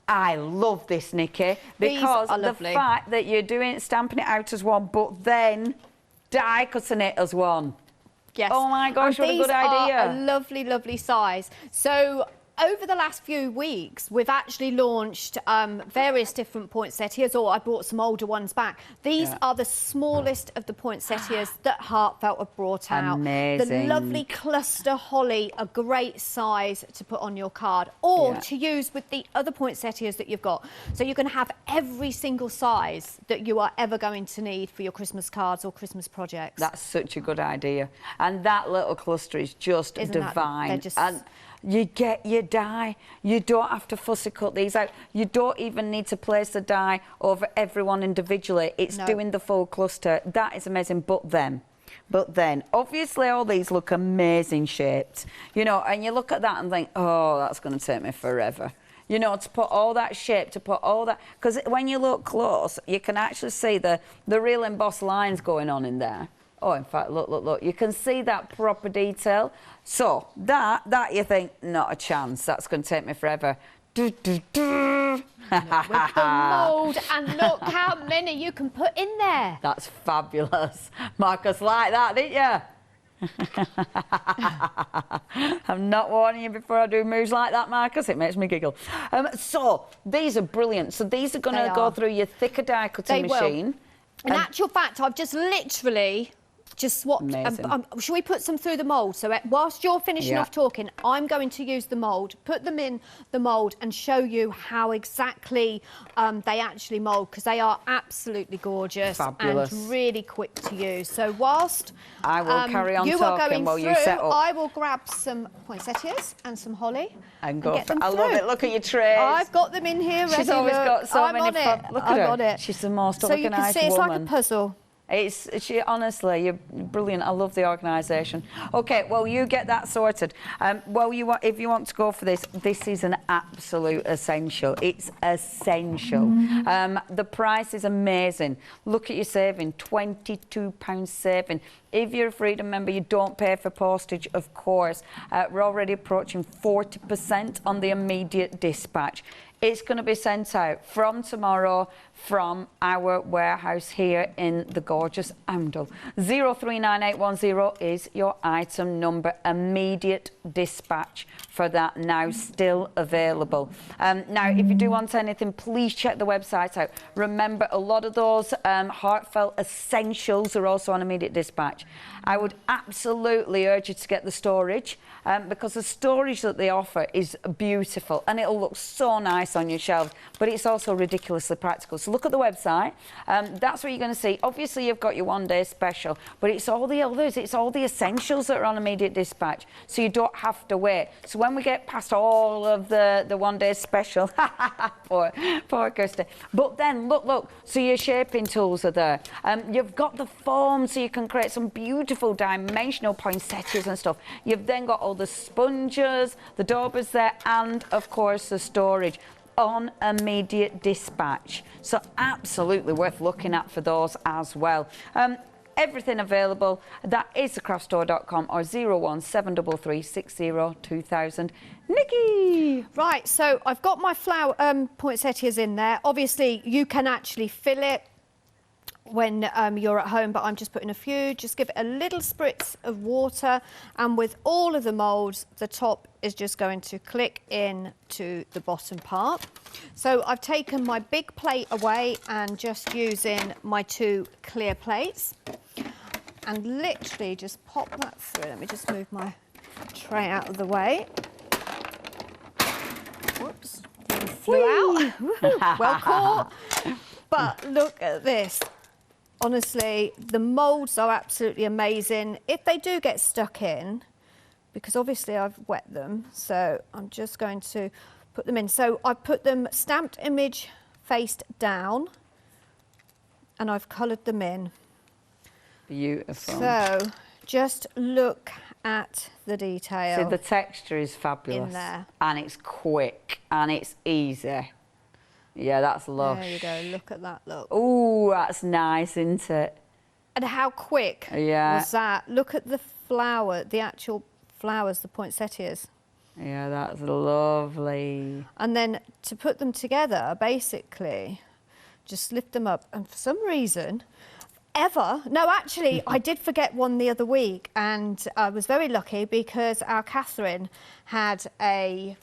I love this, Nikki, because the fact that you're stamping it out as one, but then die cutting it as one. Yes. Oh my gosh, what a good idea. These are a lovely, lovely size. So over the last few weeks, we've actually launched various different poinsettias, or I brought some older ones back. These are the smallest of the poinsettias that Heartfelt have brought out. Amazing. The lovely cluster holly, a great size to put on your card, or to use with the other poinsettias that you've got. So you can have every single size that you are ever going to need for your Christmas cards or Christmas projects. That's such a good idea. And that little cluster is just divine. And you get your die. You don't have to fussy cut these out. You don't even need to place the die over everyone individually. It's doing the full cluster. That is amazing. But then, obviously all these look amazing shaped. You know, and you look at that and think, oh, that's going to take me forever. You know, to put all that shape, to put all that... Because when you look close, you can actually see the real embossed lines going on in there. Oh, in fact, look, look, look. You can see that proper detail. So that you think, not a chance. That's going to take me forever. Do, do, do. With the mould, and look how many you can put in there. That's fabulous. Marcus liked that, didn't you? I'm not warning you before I do moves like that, Marcus. It makes me giggle. So these are brilliant. So these are going to go through your thicker die cutting machine. In actual fact, I've just literally just swapped. Shall we put some through the mould? So whilst you're finishing off talking, I'm going to use the mould, put them in the mould and show you how exactly they actually mould, because they are absolutely gorgeous. Fabulous. And really quick to use. So whilst I will carry on talking while you set up, I will grab some poinsettias and some holly and go for I love it. Look at your trays. I've got them in here ready. She's always got so many. Look at her. I'm on it. She's the most organised woman. So you can see it's like a puzzle. Honestly, you're brilliant. I love the organisation. Okay, well, you get that sorted. If you want to go for this, this is an absolute essential. It's essential. The price is amazing. Look at your saving, £22 saving. If you're a Freedom member, you don't pay for postage, of course. We're already approaching 40% on the immediate dispatch. It's going to be sent out from tomorrow from our warehouse here in the gorgeous Oundle. 039810 is your item number. Immediate dispatch for that now, still available. Now, if you do want anything, please check the website out. Remember, a lot of those Heartfelt Essentials are also on immediate dispatch. I would absolutely urge you to get the storage because the storage that they offer is beautiful and it'll look so nice on your shelves, but it's also ridiculously practical. So look at the website. That's where you're going to see. Obviously, you've got your one-day special, but it's all the others. It's all the essentials that are on immediate dispatch, so you don't have to wait. So when we get past all of the one-day special, poor Kirsty. But then, look, so your shaping tools are there. You've got the foam, so you can create some beautiful dimensional poinsettias and stuff. You've then got all the sponges, the daubers there, and, of course, the storage on immediate dispatch. So absolutely worth looking at for those as well. Everything available. That is thecraftstore.com or 01733 60 2000. Nikki! Right, so I've got my flower poinsettias in there. Obviously, you can actually fill it when you're at home, but I'm just putting a few. Just give it a little spritz of water, and with all of the moulds, the top is just going to click in to the bottom part. So I've taken my big plate away and just using my two clear plates and literally just pop that through. Let me just move my tray out of the way. Whoops, flew out. Well caught. But look at this. Honestly, the moulds are absolutely amazing. If they do get stuck in, because obviously I've wet them, so I'm just going to put them in. So I've put them stamped image faced down, and I've coloured them in. Beautiful. So just look at the detail. See, the texture is fabulous. In there. And it's quick, and it's easy. Yeah, that's lush. There you go, look at that, look. Oh, that's nice, isn't it? And how quick was that? Look at the flower, the actual flowers, the poinsettias. Yeah, that's lovely. And then to put them together, basically, just lift them up. And for some reason, no, actually, I did forget one the other week, and I was very lucky because our Catherine had a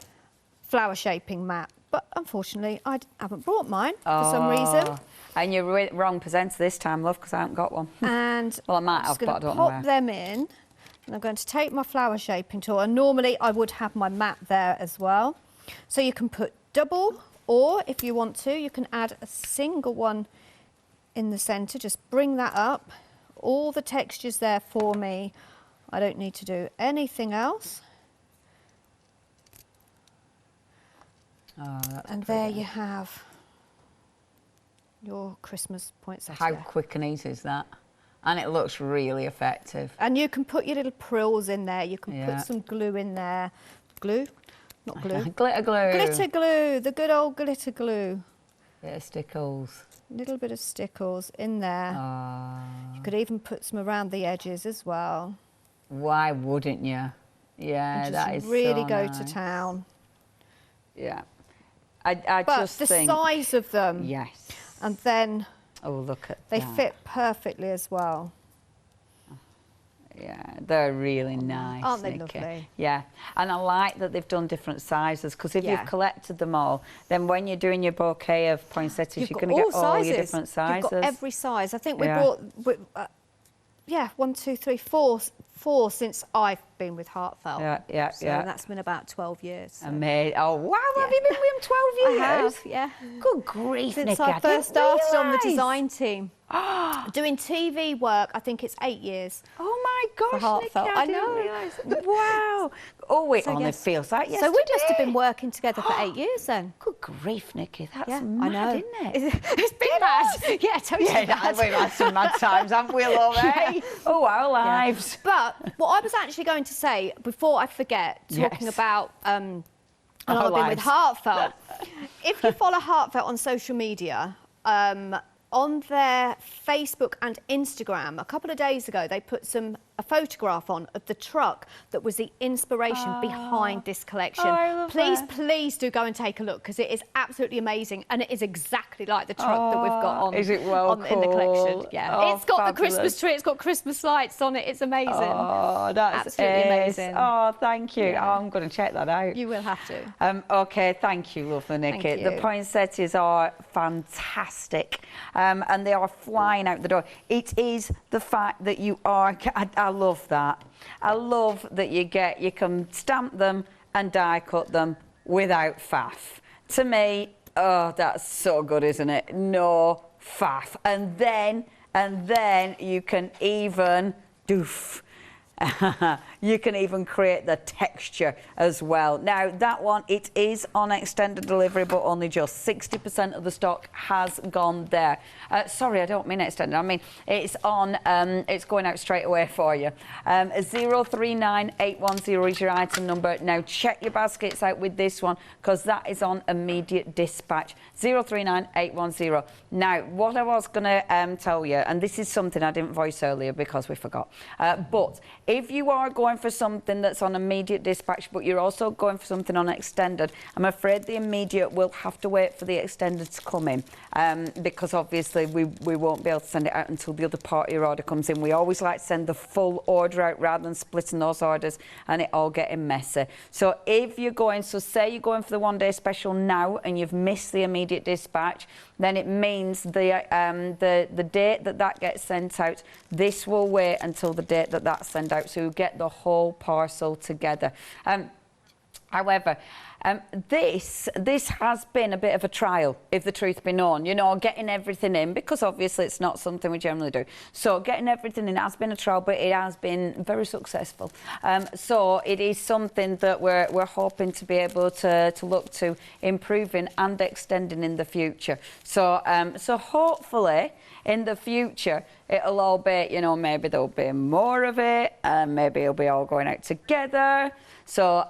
flower shaping mat. But unfortunately, I haven't brought mine for some reason. And you're wrong presenter this time, love, because I haven't got one. And well, I might have, but I don't know where. Pop them in, and I'm going to take my flower shaping tool. And normally, I would have my mat there as well. So you can put double, or if you want to, you can add a single one in the centre. Just bring that up. All the texture's there for me. I don't need to do anything else. Oh, and there you have your Christmas poinsettia. How quick and easy is that? And it looks really effective. And you can put your little prills in there. You can put some glue in there. Glue? Not glue. Glitter glue. Glitter glue. The good old glitter glue. Yeah, stickles. A little bit of stickles in there. You could even put some around the edges as well. Why wouldn't you? Yeah, and that just is really so go nice. to town. Yeah. I But just the think... size of them. Yes. And then Oh, look at they that. fit perfectly as well. Yeah, they're really nice, Aren't they Nikki? lovely? Yeah, and I like that they've done different sizes, because if you've collected them all, then when you're doing your bouquet of poinsettias, you're going to get all your different sizes. You've got every size. I think we bought, yeah, 1, 2, 3, 4 since I've been with Heartfelt. Yeah, so that's been about 12 years. So. Amazing. Oh, wow, have you been with them 12 years? I have, yeah. Good grief, Since Nikki, I first started on the realise. design team. Doing TV work, I think it's 8 years. Oh my gosh, Heartfelt. Nikki, I didn't realise. Wow. Oh, it only feels like yesterday. So we must have been working together for 8 years then. Good grief, Nikki, that's I mad, know. isn't it? It's been mad. Yeah, totally mad. We've had some mad times, haven't we, love? Eh? Oh, our lives. But what I was actually going to say, before I forget, talking about and I've been with Heartfelt. If you follow Heartfelt on social media, on their Facebook and Instagram, a couple of days ago, they put a photograph on of the truck that was the inspiration behind this collection. Please do go and take a look, because it is absolutely amazing, and it is exactly like the truck that we've got on, is it well in the collection. Yeah, it's got the Christmas tree, it's got Christmas lights on it. It's amazing. Oh, that's absolutely amazing. Oh, thank you. Yeah. Oh, I'm going to check that out. You will have to. Okay, thank you, lovely Nikki. Thank you. The poinsettias are fantastic, and they are flying out the door. It is the fact that you are. I love that. I love that you can stamp them and die cut them without faff. To me, oh, that's so good, isn't it? No faff. And then you can even doof. You can even create the texture as well. Now, that one, it is on extended delivery, but only just 60% of the stock has gone there. Sorry, I don't mean extended. I mean, it's on, it's going out straight away for you. 039810 is your item number. Now, check your baskets out with this one, because that is on immediate dispatch. 039810. Now, what I was going to tell you, and this is something I didn't voice earlier because we forgot, but if you are going for something that's on immediate dispatch, but you're also going for something on extended, I'm afraid the immediate will have to wait for the extended to come in, because obviously we won't be able to send it out until the other part of your order comes in. We always like to send the full order out rather than splitting those orders and it all getting messy. So if you're going, so say you're going for the one-day special now and you've missed the immediate dispatch, then it means the date that gets sent out, this will wait until the date that's sent out, so you get the whole parcel together. However, this has been a bit of a trial, if the truth be known, you know, getting everything in, because obviously it's not something we generally do. So getting everything in has been a trial, but it has been very successful. So it is something that we're hoping to be able to look to improving and extending in the future. So so hopefully in the future it'll all be, you know, maybe there'll be more of it, and maybe it'll be all going out together. So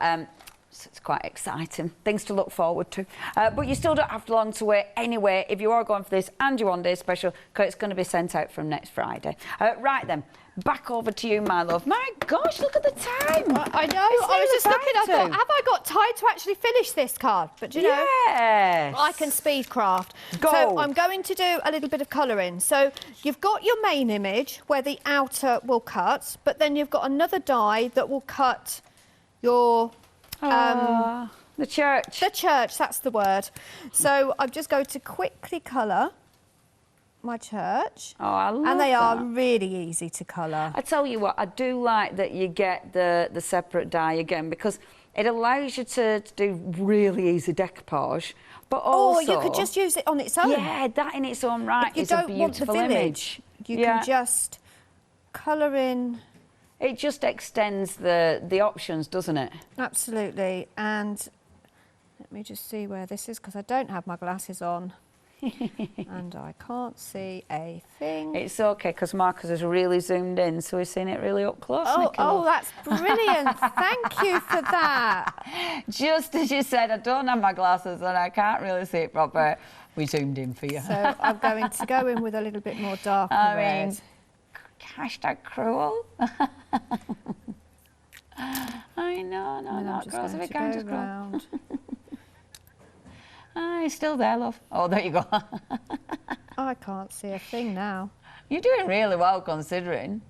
so it's quite exciting, things to look forward to. But you still don't have long to wait anyway if you are going for this and your one-day special, because it's going to be sent out from next Friday. Right then, back over to you, my love. My gosh, look at the time. I know, I was just looking, I thought, have I got time to actually finish this card? But you know, yes, I can speed craft. Go. So I'm going to do a little bit of colouring. So you've got your main image where the outer will cut, but then you've got another die that will cut your... the church. The church, that's the word. So I'm just going to quickly colour my church. Oh, I love And they that. are really easy to colour. I tell you what, I do like that you get the separate die again, because it allows you to do really easy decoupage, but also... Or you could just use it on its own. Yeah, that in its own right is a beautiful want the village, image. You can just colour in... It just extends the options, doesn't it? Absolutely. And let me just see where this is, because I don't have my glasses on. And I can't see a thing. It's okay, because Marcus has really zoomed in, so we've seen it really up close. Oh, that's brilliant. Thank you for that. Just as you said, I don't have my glasses and I can't really see it proper. We zoomed in for you. So I'm going to go in with a little bit more darker red. mean, hashtag cruel. I know, no, girls, if you can just go. He's still there, love. Oh, there you go. I can't see a thing now. You're doing really well, considering.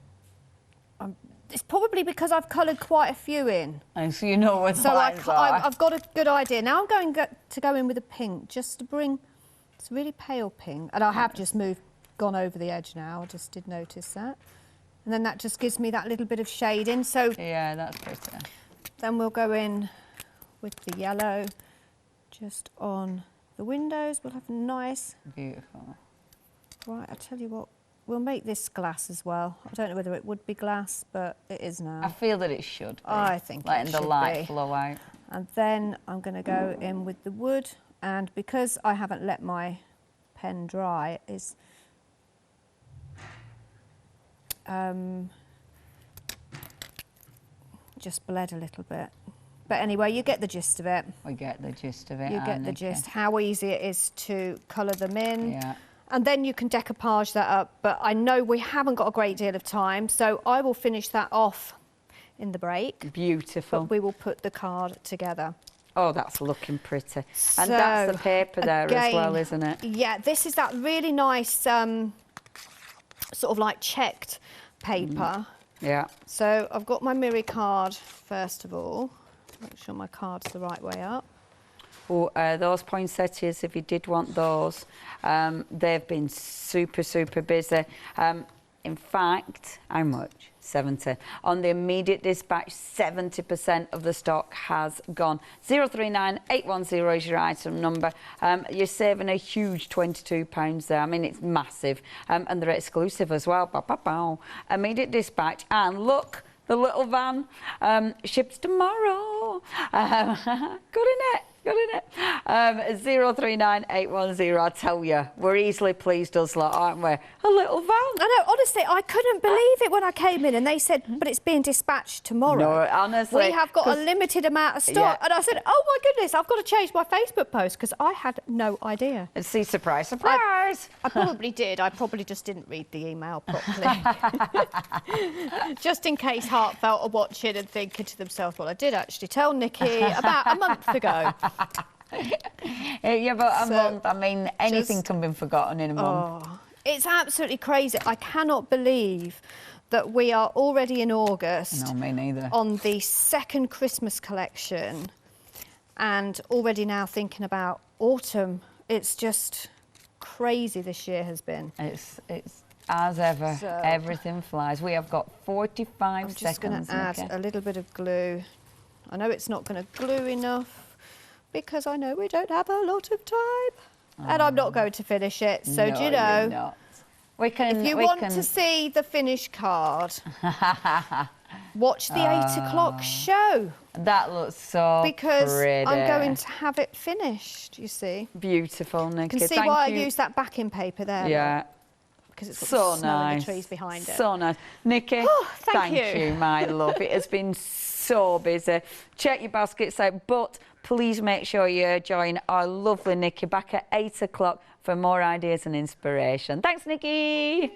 It's probably because I've coloured quite a few in. And so you know where the lines are. I've got a good idea. Now I'm going to go in with a pink, just to bring... It's a really pale pink. And I have just gone over the edge now. I just did notice that. And then that just gives me that little bit of shading. So yeah, that's better. Then we'll go in with the yellow just on the windows. We'll have a nice... Beautiful. Right, I'll tell you what. We'll make this glass as well. I don't know whether it would be glass, but it is now. I feel that it should be. I think letting it should the light be. flow out. And then I'm going to go in with the wood, and because I haven't let my pen dry, is just bled a little bit. But anyway, you get the gist of it. We get the gist of it. You get the gist. How easy it is to colour them in. Yeah. And then you can decoupage that up, but I know we haven't got a great deal of time, so I will finish that off in the break. Beautiful. But we will put the card together. Oh, that's looking pretty. So, and that's the paper there again, as well, isn't it? Yeah, this is that really nice sort of like checked paper. Yeah. So I've got my mirror card first of all. Make sure my card's the right way up. Oh, those poinsettias, if you did want those, they've been super, super busy. In fact, how much? 70. On the immediate dispatch, 70% of the stock has gone. 039810 is your item number. You're saving a huge £22 there. I mean, it's massive. And they're exclusive as well. Bow, bow, bow. Immediate dispatch. And look, the little van ships tomorrow. Good, innit? Good, innit? 039810, I tell you, we're easily pleased us lot, aren't we? A little van. I know, honestly, I couldn't believe it when I came in and they said, but it's being dispatched tomorrow. No, honestly. We have got a limited amount of stock. Yeah. And I said, oh my goodness, I've got to change my Facebook post because I had no idea. And see, surprise, surprise. I probably did. I probably just didn't read the email properly. Just in case Heartfelt are watching and thinking to themselves, well, I did actually tell Nikki about a month ago. Yeah, but a month, I mean, anything can be forgotten in a month. Oh, it's absolutely crazy. I cannot believe that we are already in August. No, me neither. On the second Christmas collection and already now thinking about autumn. It's just crazy this year has been. It's as ever, So, everything flies. We have got 45 I'm seconds. just going to add a little bit of glue. I know it's not going to glue enough because I know we don't have a lot of time. And I'm not going to finish it. So No, do you you're know, not. We can, if you want to see the finished card, watch the 8 o'clock show. That looks so Because pretty. I'm going to have it finished, you see. Beautiful, Nikki. You can see Thank why you. I used that backing paper there. Yeah. Because it's got So the snow and nice. the trees behind it. So nice. Nikki, Oh, thank you, my love. It has been so busy. Check your baskets out, but please make sure you join our lovely Nikki back at 8 o'clock for more ideas and inspiration. Thanks, Nikki.